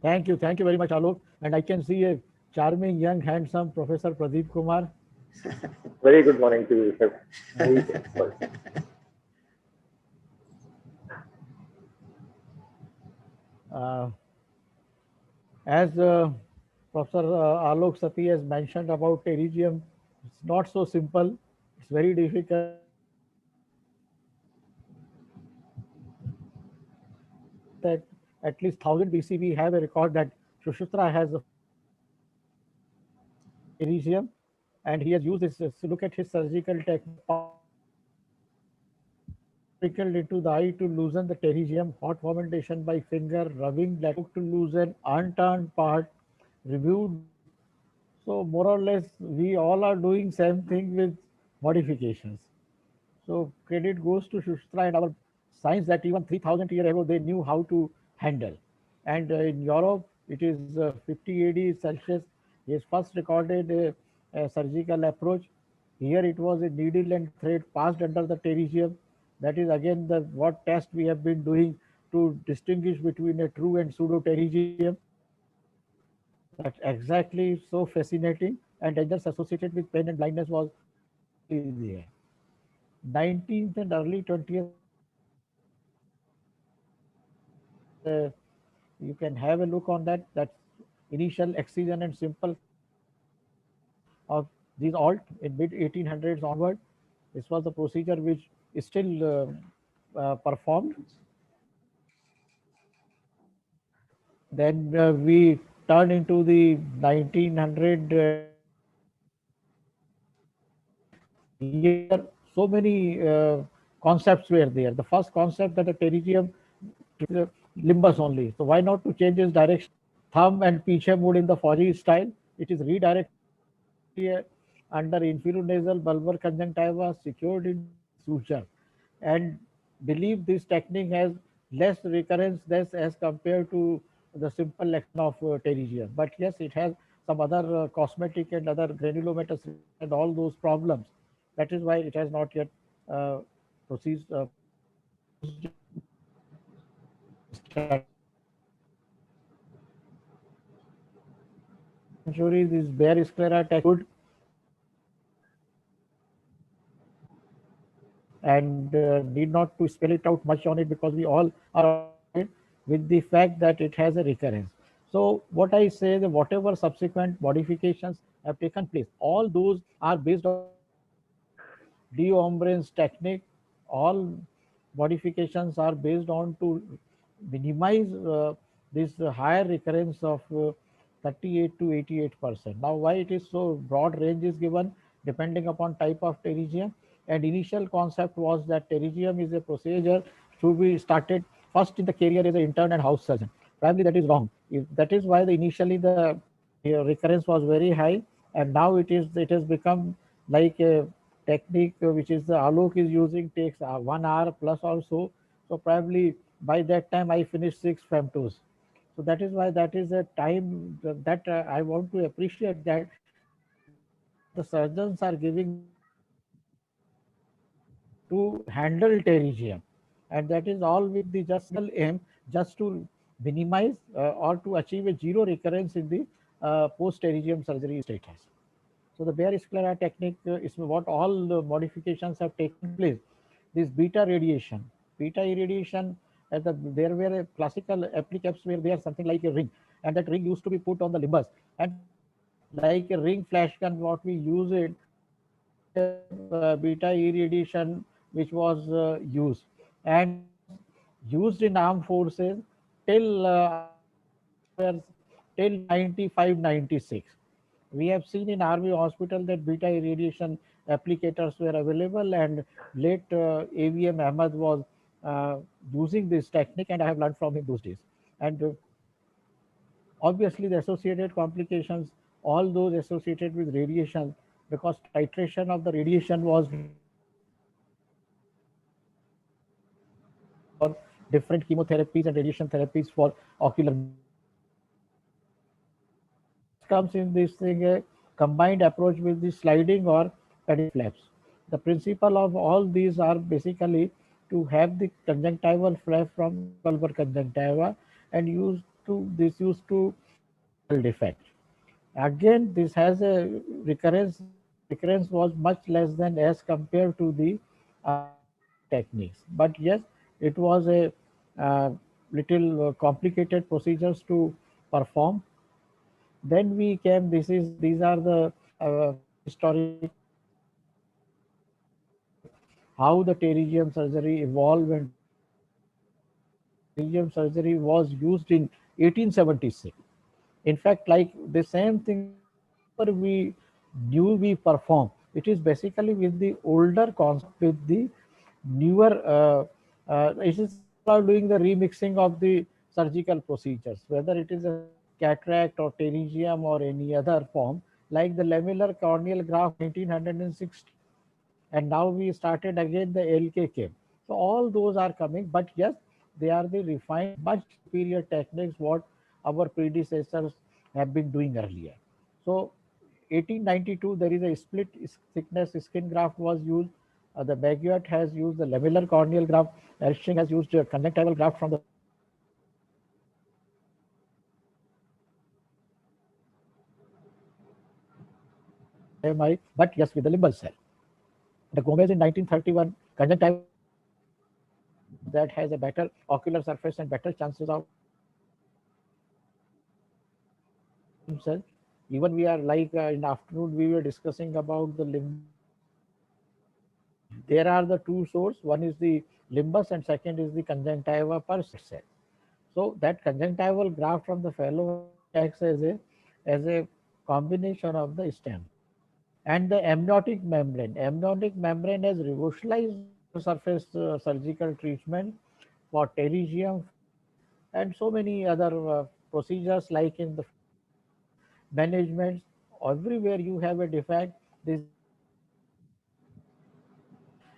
Thank you. Thank you very much, Alok. And I can see a charming, young, handsome Professor Pradeep Kumar. Very good morning to you, sir. Very well. Uh, as Professor Alok Sati has mentioned about pterygium, it's not so simple. It's very difficult. That at least 1000 BC, we have a record that Shushruta has pterygium, and he has used this. Look at his surgical technique. Trickled into the eye to loosen the pterygium, hot fermentation by finger, rubbing that to loosen unturned part, reviewed. So more or less, we all are doing same thing with modifications. So credit goes to Shushtra and our science that even 3000 years ago they knew how to handle. And in Europe, it is 50 AD Celsius. He has first recorded a surgical approach. Here it was a needle and thread passed under the pterygium. That is again the what test we have been doing to distinguish between a true and pseudo pterygium. That's exactly so fascinating, and dangers associated with pain and blindness was already there. 19th and early 20th you can have a look on that. That's initial excision and simple of these alt in mid 1800s onward. This was the procedure which is still performed. Then we turn into the 1900 here. So many concepts were there. The first concept that the pterygium limbus only. So why not to change its direction? Thumb and piche mode in the Fauci style. It is redirected under infilonasal bulbar conjunctiva secured in suture, and believe this technique has less recurrence less as compared to the simple action of pterygium. But yes, it has some other cosmetic and other granulomatous and all those problems. That is why it has not yet uh, proceeds. Century, this bear sclera good and need not to spell it out much on it because we all are with the fact that it has a recurrence. So what I say that whatever subsequent modifications have taken place, all those are based on D'Ombren's technique. All modifications are based on to minimize this higher recurrence of 38 to 88%. Now, why it is so broad range is given depending upon type of pterygium. And initial concept was that pterygium is a procedure to be started first in the carrier as an intern and house surgeon. Probably that is wrong. That is why initially the recurrence was very high, and now it has become like a technique which is the Alok is using takes 1 hour plus also. So probably by that time I finish 6 femtos. So that is why that is a time that I want to appreciate that the surgeons are giving to handle pterygium, and that is all with the just aim just to minimize or to achieve a zero recurrence in the post pterygium surgery status. So the Bayer sclera technique is what all the modifications have taken place. This beta radiation, beta irradiation, there were a classical applications where there something like a ring, and that ring used to be put on the limbus, and like a ring flash gun, what we use it, beta irradiation, which was used, and it was used in armed forces till till 95, 96. We have seen in army hospital that beta irradiation applicators were available, and late AVM Ahmad was uh, using this technique, and I have learned from him those days. And obviously, the associated complications, all those associated with radiation, because titration of the radiation was for different chemotherapies and radiation therapies for ocular comes in this thing a combined approach with the sliding or padding flaps. The principle of all these are basically to have the conjunctival flap from bulbar conjunctiva and use this used to defect. Again, this has a recurrence. Recurrence was much less than as compared to the techniques. But yes, it was a uh, little complicated procedures to perform. Then we came. These are the historical how the pterygium surgery evolved and pterygium surgery was used in 1876. In fact, like the same thing we knew we perform, it is basically with the older concept, with the newer, it is about doing the remixing of the surgical procedures, whether it is a cataract or pterygium or any other form, like the lamellar corneal graft 1960. And now we started again the LK came. So all those are coming, but yes, they are the refined, much superior techniques what our predecessors have been doing earlier. So 1892, there is a split thickness skin graft was used. The Baguette has used the lamellar corneal graft. Erskine has used conjunctival graft from the AMI, but yes, with the limbal cell. The Gomez in 1931, conjunctival that has a better ocular surface and better chances of cell. Even we are like in the afternoon we were discussing about the limb. There are the two sources. One is the limbus and second is the conjunctiva per cell. So that conjunctival graft from the fellow acts as a combination of the stem and the amniotic membrane. Amniotic membrane has revolutionized surface surgical treatment for pterygium and so many other procedures like in the management. Everywhere you have a defect, this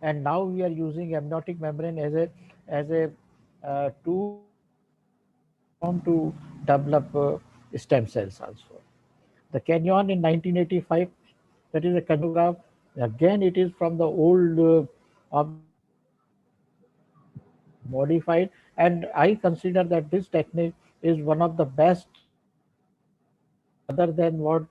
and now we are using amniotic membrane as a tool to develop stem cells also. The Canyon in 1985, that is a canyograph. Again, it is from the old modified, and I consider that this technique is one of the best other than what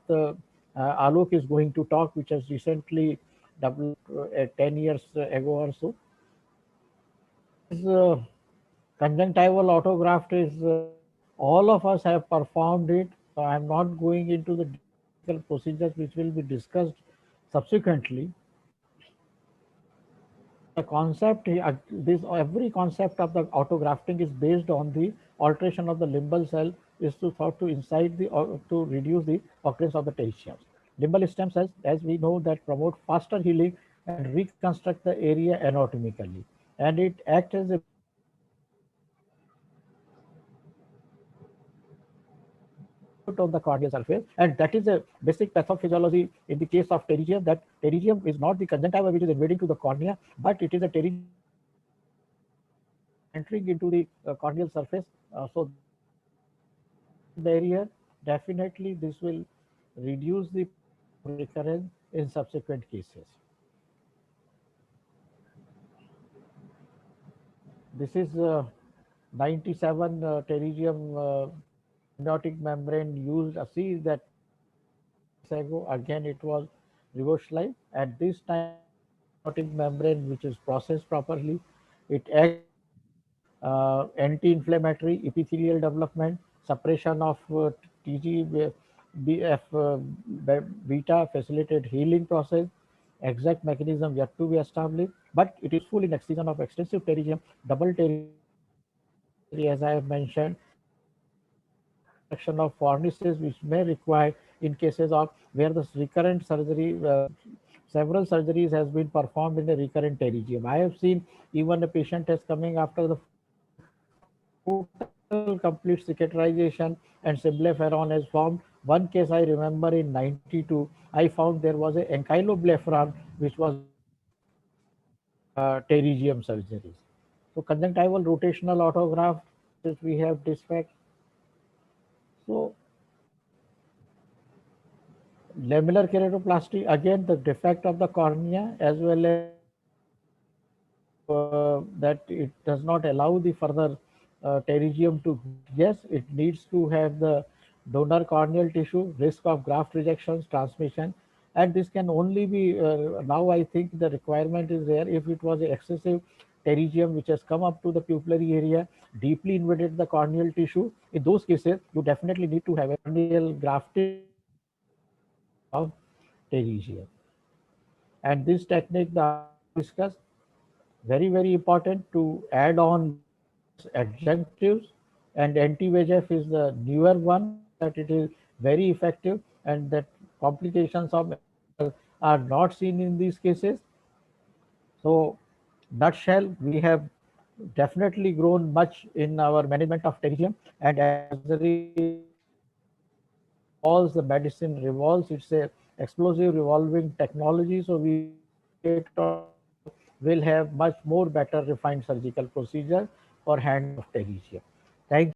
Alok is going to talk, which has recently developed 10 years ago or so. This conjunctival autograft is all of us have performed it. So I am not going into the technical procedures which will be discussed subsequently. The concept, this every concept of the autografting is based on the alteration of the limbal cell is to thought to incite the to reduce the occurrence of the pterygiums. Limbal stem cells, as we know, that promote faster healing and reconstruct the area anatomically, and it acts as a on the corneal surface, and that is a basic pathophysiology in the case of pterygium. That pterygium is not the conjunctiva which is invading to the cornea, but it is a pterygium entering into the corneal surface. So barrier, definitely this will reduce the recurrence in subsequent cases. This is 97 pterygium amniotic membrane used. See that ago again it was revolutionized. At this time, amniotic membrane which is processed properly, it acts anti-inflammatory, epithelial development, suppression of TGF beta, facilitate healing process. Exact mechanism yet to be established, but it is full in excision of extensive pterygium, double pterygium, as I have mentioned, of fornices which may require in cases of where the recurrent surgery, several surgeries has been performed in the recurrent pterygium. I have seen even a patient is coming after the total complete cicatrization and symblepharon has formed. One case I remember in 92, I found there was a ankyloblepharon which was pterygium surgeries. So conjunctival rotational autograft, we have defect. So lamellar keratoplasty, again the defect of the cornea as well as that it does not allow the further pterygium to, yes, it needs to have the donor corneal tissue, risk of graft rejections, transmission, and this can only be, now I think the requirement is there if it was excessive pterygium which has come up to the pupillary area, deeply invaded the corneal tissue. In those cases, you definitely need to have a corneal grafting of pterygium. And this technique that we discussed, very, very important to add on adjunctives, and anti-VEGF is the newer one, that it is very effective and that complications of are not seen in these cases. So, nutshell, we have definitely grown much in our management of pterygium, and as the revolves, the medicine revolves. It's a explosive revolving technology. So we will have much more better refined surgical procedure for handling of pterygium. Thank